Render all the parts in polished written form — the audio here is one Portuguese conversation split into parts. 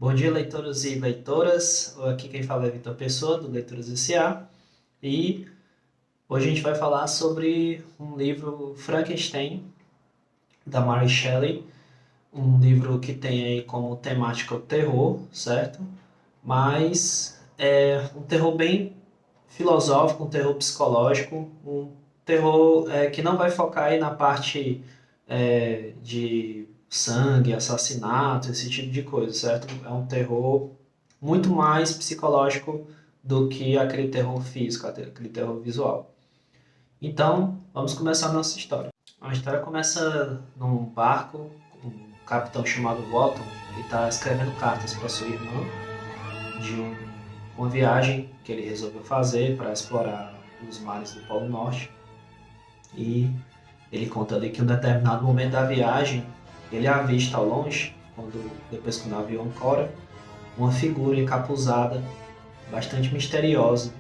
Bom dia, leitores e leitoras. Aqui quem fala é Vitor Pessoa, do Leituras S.A. E hoje a gente vai falar sobre um livro Frankenstein, da Mary Shelley. Um livro que tem aí como temática o terror, certo? Mas é um terror bem filosófico, um terror psicológico, um terror que não vai focar aí na parte de sangue, assassinato, esse tipo de coisa, certo? É um terror muito mais psicológico do que aquele terror físico, aquele terror visual. Então, vamos começar a nossa história. A história começa num barco, um capitão chamado Walton, ele está escrevendo cartas para sua irmã de uma viagem que ele resolveu fazer para explorar os mares do Polo Norte. E ele conta ali que em um determinado momento da viagem, ele avista ao longe, depois que o navio ancora, uma figura encapuzada, bastante misteriosa,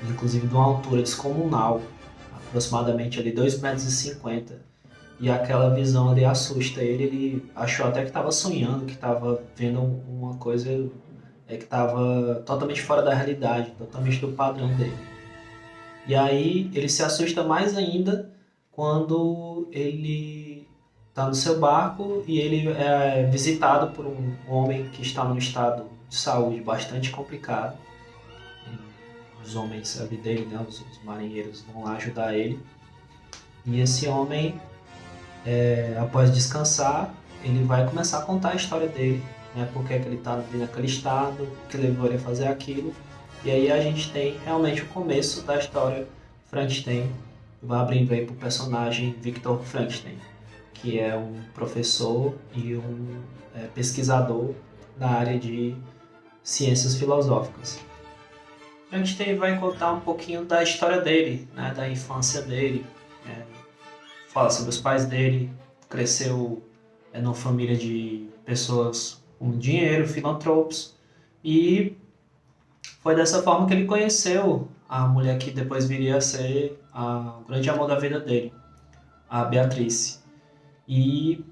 inclusive de uma altura descomunal, aproximadamente ali 2,50 m. E aquela visão ali assusta ele achou até que estava sonhando, que estava vendo uma coisa que estava totalmente fora da realidade, totalmente do padrão dele. E aí ele se assusta mais ainda quando ele está no seu barco e ele é visitado por um homem que está num estado de saúde bastante complicado. Os homens ali dele, né, os marinheiros, vão lá ajudar ele. E esse homem, após descansar, ele vai começar a contar a história dele, né, porque é que ele está naquele estado, o que levou ele a fazer aquilo. E aí a gente tem realmente o começo da história Frankenstein, que vai abrindo aí para o personagem Victor Frankenstein, que é um professor e um pesquisador da área de ciências filosóficas. Frankenstein vai contar um pouquinho da história dele, né, da infância dele, fala sobre os pais dele, cresceu numa família de pessoas com dinheiro, filantropos, e foi dessa forma que ele conheceu a mulher que depois viria a ser o grande amor da vida dele, a Beatrice. E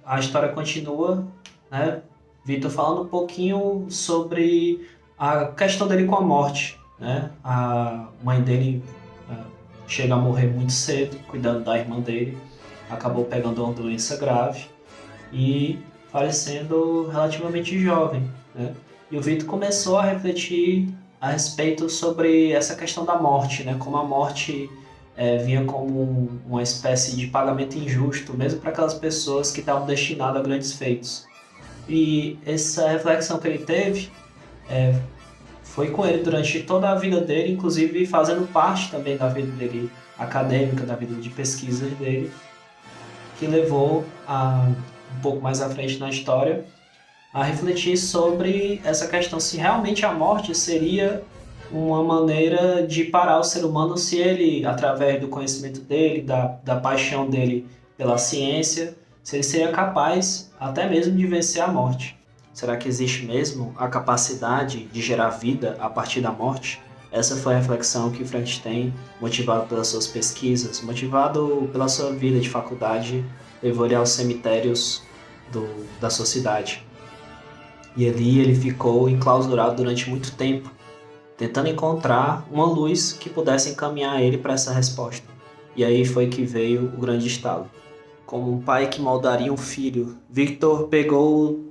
a história continua, né? Victor falando um pouquinho sobre a questão dele com a morte, né? A mãe dele chega a morrer muito cedo, cuidando da irmã dele, acabou pegando uma doença grave e falecendo relativamente jovem, né? E o Victor começou a refletir a respeito sobre essa questão da morte, né? Como a morte vinha como uma espécie de pagamento injusto, mesmo para aquelas pessoas que estavam destinadas a grandes feitos. E essa reflexão que ele teve foi com ele durante toda a vida dele, inclusive fazendo parte também da vida dele acadêmica, da vida de pesquisa dele, que levou um pouco mais à frente na história a refletir sobre essa questão, se realmente a morte seria uma maneira de parar o ser humano, se ele, através do conhecimento dele, da paixão dele pela ciência, se ele seria capaz até mesmo de vencer a morte. Será que existe mesmo a capacidade de gerar vida a partir da morte? Essa foi a reflexão que Frankenstein, motivado pelas suas pesquisas, motivado pela sua vida de faculdade, levou ele aos cemitérios da sua cidade. E ali ele ficou enclausurado durante muito tempo, tentando encontrar uma luz que pudesse encaminhar ele para essa resposta. E aí foi que veio o grande estalo. Como um pai que moldaria um filho, Victor pegou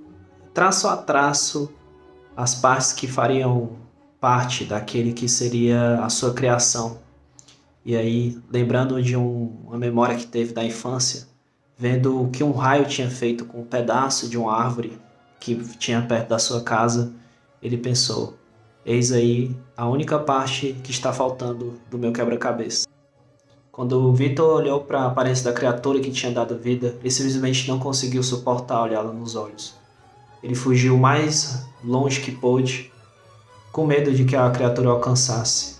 traço a traço as partes que fariam parte daquele que seria a sua criação. E aí, lembrando de uma memória que teve da infância, vendo o que um raio tinha feito com um pedaço de uma árvore que tinha perto da sua casa, ele pensou: eis aí a única parte que está faltando do meu quebra-cabeça. Quando o Victor olhou para a aparência da criatura que tinha dado vida, ele simplesmente não conseguiu suportar olhá-la nos olhos. Ele fugiu o mais longe que pôde, com medo de que a criatura o alcançasse.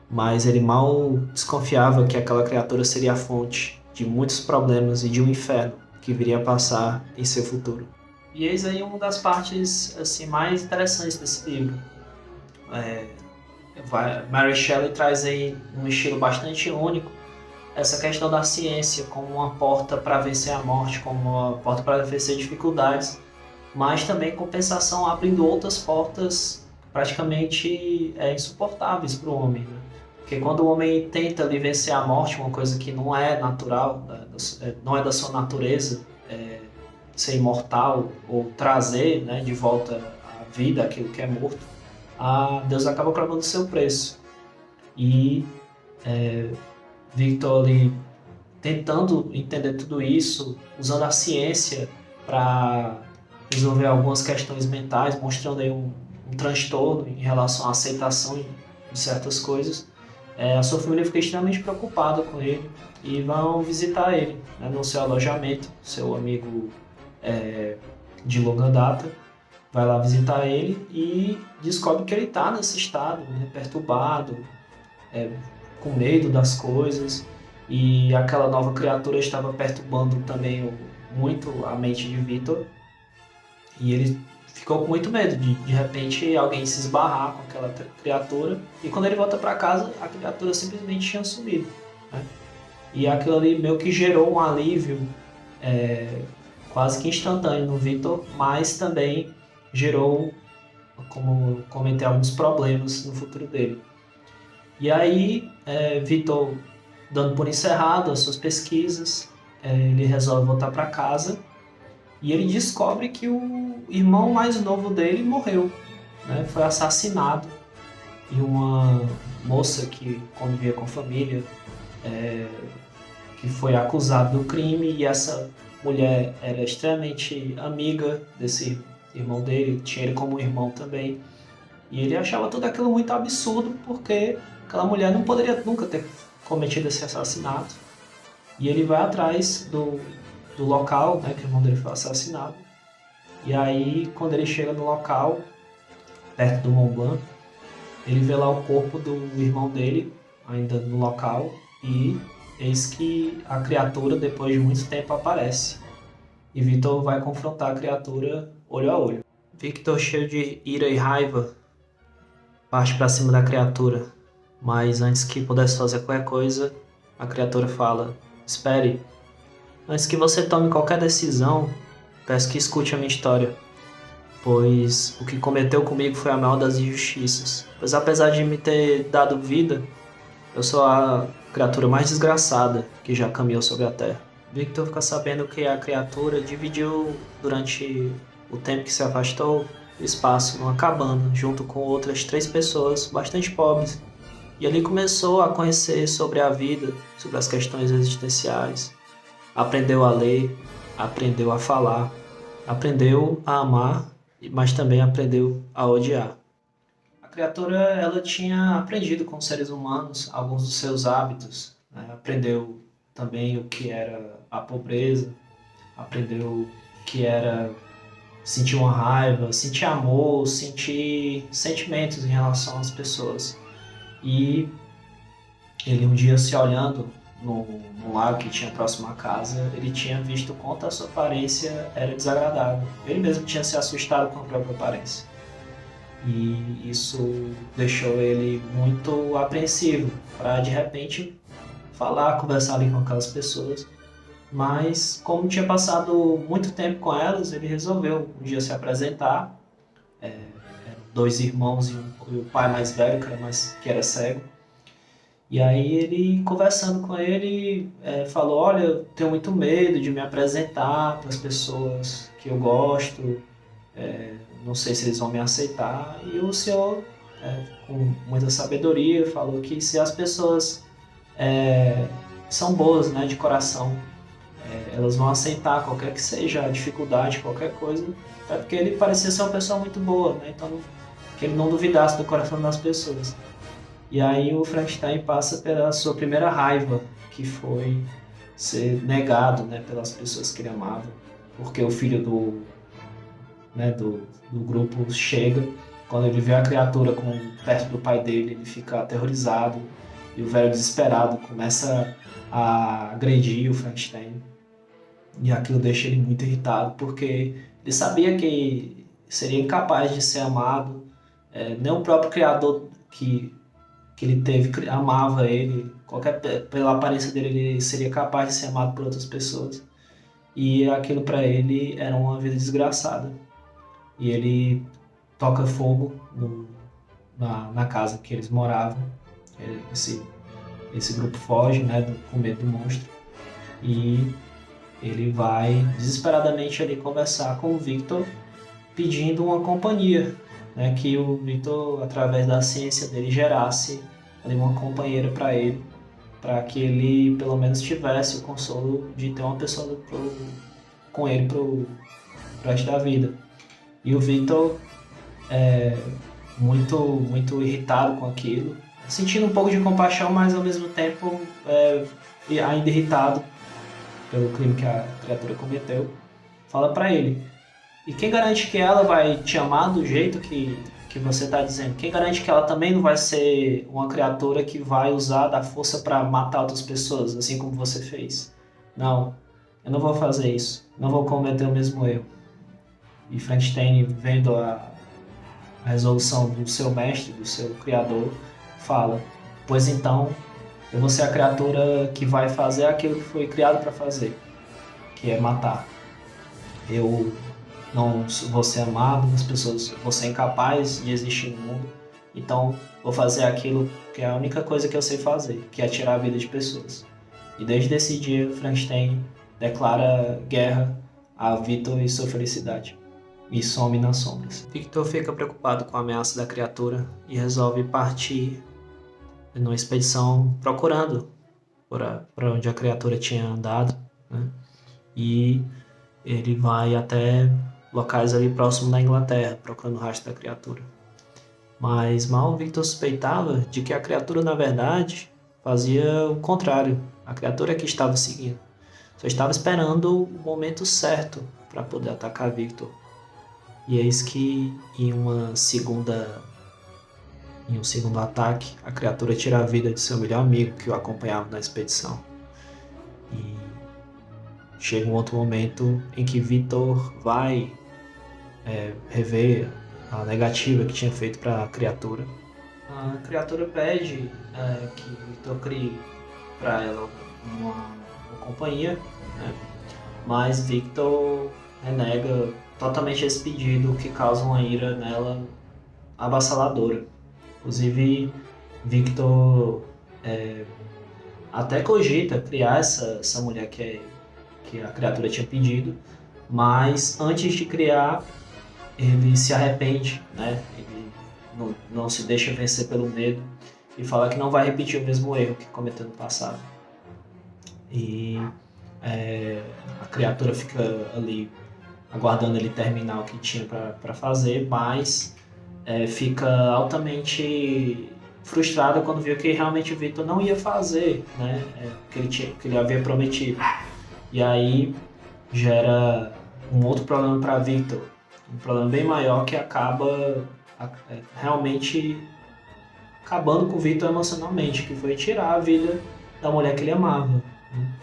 Mas ele mal desconfiava que aquela criatura seria a fonte de muitos problemas e de um inferno que viria a passar em seu futuro. E eis aí uma das partes assim, mais interessantes desse livro. Mary Shelley traz aí um estilo bastante único essa questão da ciência como uma porta para vencer a morte, como uma porta para vencer dificuldades, mas também em compensação abrindo outras portas praticamente insuportáveis para o homem, né? Porque quando o homem tenta ali vencer a morte, uma coisa que não é natural, né, não é da sua natureza, ser imortal ou trazer, né, de volta à vida aquilo que é morto, Deus acaba cobrando o seu preço. E Victor ali tentando entender tudo isso, usando a ciência para resolver algumas questões mentais, mostrando aí um transtorno em relação à aceitação de certas coisas. A sua família fica extremamente preocupada com ele e vão visitar ele, né, no seu alojamento. Seu amigo de longa data vai lá visitar ele e descobre que ele está nesse estado, né, perturbado, com medo das coisas, e aquela nova criatura estava perturbando também muito a mente de Victor, e ele ficou com muito medo de repente alguém se esbarrar com aquela criatura, e quando ele volta para casa a criatura simplesmente tinha sumido, né? E aquilo ali meio que gerou um alívio quase que instantâneo no Victor, mas também gerou, como comentei, alguns problemas no futuro dele. E aí, Victor, dando por encerrado as suas pesquisas, ele resolve voltar para casa e ele descobre que o irmão mais novo dele morreu, né? Foi assassinado, e uma moça que convivia com a família, que foi acusada do crime, e essa mulher era extremamente amiga desse irmão dele, tinha ele como irmão também, e ele achava tudo aquilo muito absurdo, porque aquela mulher não poderia nunca ter cometido esse assassinato. E ele vai atrás do local, né, que o irmão dele foi assassinado. E aí, quando ele chega no local, perto do Mont Blanc, ele vê lá o corpo do irmão dele, ainda no local, e eis que a criatura, depois de muito tempo, aparece. E Victor vai confrontar a criatura olho a olho. Victor, cheio de ira e raiva, parte para cima da criatura. Mas antes que pudesse fazer qualquer coisa, a criatura fala: espere, antes que você tome qualquer decisão, peço que escute a minha história, pois o que cometeu comigo foi a maior das injustiças. Pois apesar de me ter dado vida, eu sou a criatura mais desgraçada que já caminhou sobre a terra. Victor fica sabendo que a criatura dividiu, durante o tempo que se afastou, o espaço numa cabana, junto com outras 3 pessoas bastante pobres. E ali começou a conhecer sobre a vida, sobre as questões existenciais. Aprendeu a ler, aprendeu a falar, aprendeu a amar, mas também aprendeu a odiar. A criatura, ela tinha aprendido com os seres humanos alguns dos seus hábitos, né? Aprendeu também o que era a pobreza, aprendeu o que era sentir uma raiva, sentir amor, sentir sentimentos em relação às pessoas. E ele um dia, se olhando no lago que tinha próximo à casa, ele tinha visto quanto a sua aparência era desagradável. Ele mesmo tinha se assustado com a própria aparência. E isso deixou ele muito apreensivo para, de repente, falar, conversar ali com aquelas pessoas. Mas, como tinha passado muito tempo com elas, ele resolveu um dia se apresentar. Eram 2 irmãos e o pai mais velho, que era cego. E aí ele, conversando com ele, falou: olha, eu tenho muito medo de me apresentar para as pessoas que eu gosto, não sei se eles vão me aceitar. E o senhor, com muita sabedoria, falou que se as pessoas são boas, né, de coração, elas vão aceitar qualquer que seja a dificuldade, qualquer coisa, até porque ele parecia ser uma pessoa muito boa, né, então que ele não duvidasse do coração das pessoas. E aí o Frankenstein passa pela sua primeira raiva, que foi ser negado, né, pelas pessoas que ele amava, porque o filho do grupo chega. Quando ele vê a criatura perto do pai dele, ele fica aterrorizado, e o velho, desesperado, começa a agredir o Frankenstein. E aquilo deixa ele muito irritado, porque ele sabia que seria incapaz de ser amado. Nem o próprio criador que ele teve amava ele. Pela aparência dele, ele seria capaz de ser amado por outras pessoas. E aquilo para ele era uma vida desgraçada. e ele toca fogo na casa que eles moravam. Esse grupo foge, né, com medo do monstro, e ele vai desesperadamente ali conversar com o Victor, pedindo uma companhia, né, que o Victor, através da ciência dele, gerasse ali uma companheira para ele, para que ele pelo menos tivesse o consolo de ter uma pessoa com ele pro resto da vida. E o Victor, muito irritado com aquilo, sentindo um pouco de compaixão, mas ao mesmo tempo ainda irritado pelo crime que a criatura cometeu, fala para ele: e quem garante que ela vai te amar do jeito que você está dizendo? Quem garante que ela também não vai ser uma criatura que vai usar da força para matar outras pessoas, assim como você fez? Não, eu não vou fazer isso. Não vou cometer o mesmo erro. E Frankenstein, vendo a resolução do seu mestre, do seu criador, fala: pois então, eu vou ser a criatura que vai fazer aquilo que foi criado para fazer, que é matar. Eu não vou ser amado das pessoas, vou ser incapaz de existir no mundo, então vou fazer aquilo que é a única coisa que eu sei fazer, que é tirar a vida de pessoas. E desde esse dia, Frankenstein declara guerra a Victor e sua felicidade, e some nas sombras. Victor fica preocupado com a ameaça da criatura e resolve partir numa expedição procurando por onde a criatura tinha andado, né? E ele vai até locais ali próximos da Inglaterra, procurando o rastro da criatura. Mas mal Victor suspeitava de que a criatura, na verdade, fazia o contrário. A criatura que estava seguindo. Só estava esperando o momento certo para poder atacar Victor. E eis que em um segundo ataque, a criatura tira a vida de seu melhor amigo que o acompanhava na expedição. E chega um outro momento em que Victor vai rever a negativa que tinha feito para a criatura. A criatura pede que Victor crie para ela uma companhia, né? Mas Victor renega totalmente esse pedido, que causa uma ira nela avassaladora. Inclusive, Victor até cogita criar essa mulher que a criatura tinha pedido, mas antes de criar, ele se arrepende, né? Ele não se deixa vencer pelo medo e fala que não vai repetir o mesmo erro que cometeu no passado. E a criatura fica ali aguardando ele terminar o que tinha para fazer, mas fica altamente frustrada quando viu que realmente o Victor não ia fazer, né? Que ele havia prometido. E aí gera um outro problema para Victor, um problema bem maior, que acaba realmente acabando com o Victor emocionalmente, que foi tirar a vida da mulher que ele amava, né?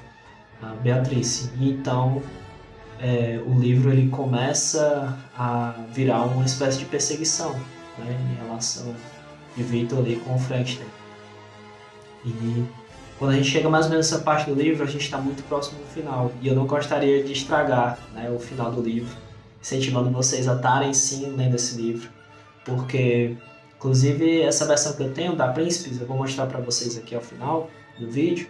A Beatrice. E então o livro ele começa a virar uma espécie de perseguição, né, em relação de Victor ali com o Frankenstein. E quando a gente chega mais ou menos nessa parte do livro, a gente está muito próximo do final. E eu não gostaria de estragar, né, o final do livro, incentivando vocês a estarem sim lendo esse livro, porque inclusive essa versão que eu tenho da Príncipes, eu vou mostrar para vocês aqui ao final do vídeo,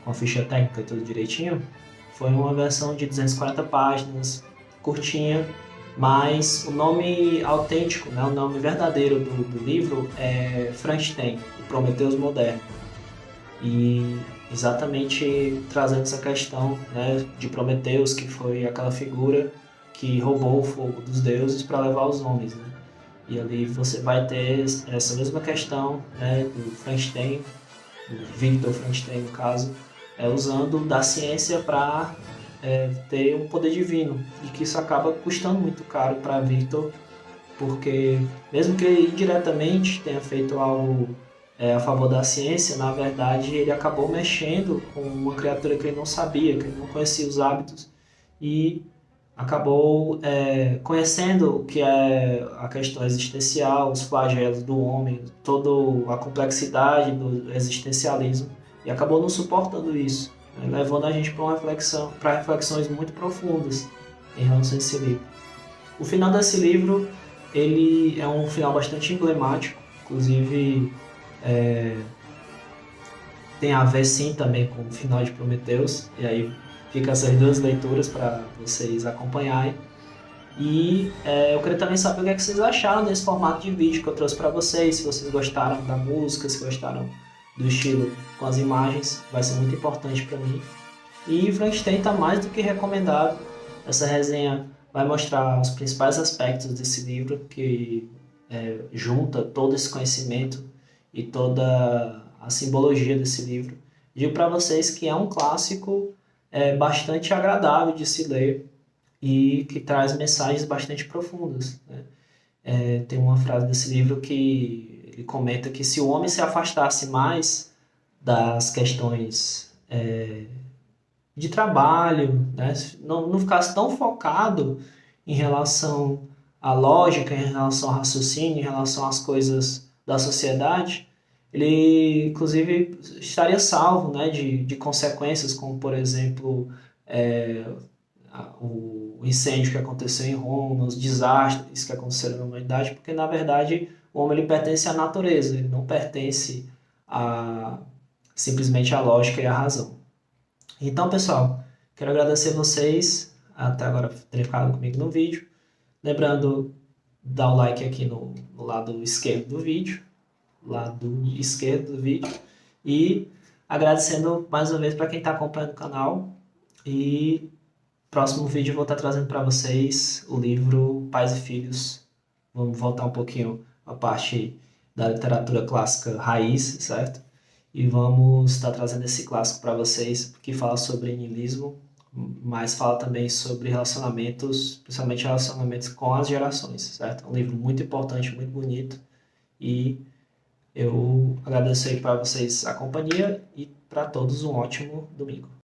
com a ficha técnica e tudo direitinho. Foi uma versão de 240 páginas, curtinha, mas o nome autêntico, né, o nome verdadeiro do livro é Frankenstein, o Prometheus Moderno. E exatamente trazendo essa questão, né, de Prometheus, que foi aquela figura que roubou o fogo dos deuses para levar os homens, né? E ali você vai ter essa mesma questão, né, do Frankenstein, do Victor Frankenstein no caso, usando da ciência para ter um poder divino, e que isso acaba custando muito caro para Victor, porque mesmo que ele indiretamente tenha feito algo a favor da ciência, na verdade ele acabou mexendo com uma criatura que ele não sabia, que ele não conhecia os hábitos, e acabou conhecendo o que é a questão existencial, os flagelos do homem, toda a complexidade do existencialismo, e acabou não suportando isso, né, levando a gente para reflexões muito profundas em relação a esse livro. O final desse livro, ele é um final bastante emblemático, inclusive tem a ver sim também com o final de Prometheus, e aí fica essas duas leituras para vocês acompanharem. E eu queria também saber o que é que vocês acharam desse formato de vídeo que eu trouxe para vocês, se vocês gostaram da música, se gostaram do estilo com as imagens, vai ser muito importante para mim. E Frankenstein está mais do que recomendado. Essa resenha vai mostrar os principais aspectos desse livro, que junta todo esse conhecimento e toda a simbologia desse livro. Digo para vocês que é um clássico bastante agradável de se ler e que traz mensagens bastante profundas, né? Tem uma frase desse livro que ele comenta que se o homem se afastasse mais das questões de trabalho, né? Não ficasse tão focado em relação à lógica, em relação ao raciocínio, em relação às coisas da sociedade, ele, inclusive, estaria salvo, né, de consequências, como, por exemplo, o incêndio que aconteceu em Roma, os desastres que aconteceram na humanidade, porque, na verdade, o homem ele pertence à natureza, ele não pertence a, simplesmente à lógica e à razão. Então, pessoal, quero agradecer vocês até agora por terem ficado comigo no vídeo. Lembrando, dar o like aqui no lado esquerdo do vídeo, e agradecendo mais uma vez para quem está acompanhando o canal. E próximo vídeo eu vou estar trazendo para vocês o livro Pais e Filhos. Vamos voltar um pouquinho à parte da literatura clássica raiz, certo? E vamos estar trazendo esse clássico para vocês, que fala sobre niilismo, mas fala também sobre relacionamentos, principalmente relacionamentos com as gerações, certo? É um livro muito importante, muito bonito, e eu agradeço aí para vocês a companhia e para todos um ótimo domingo.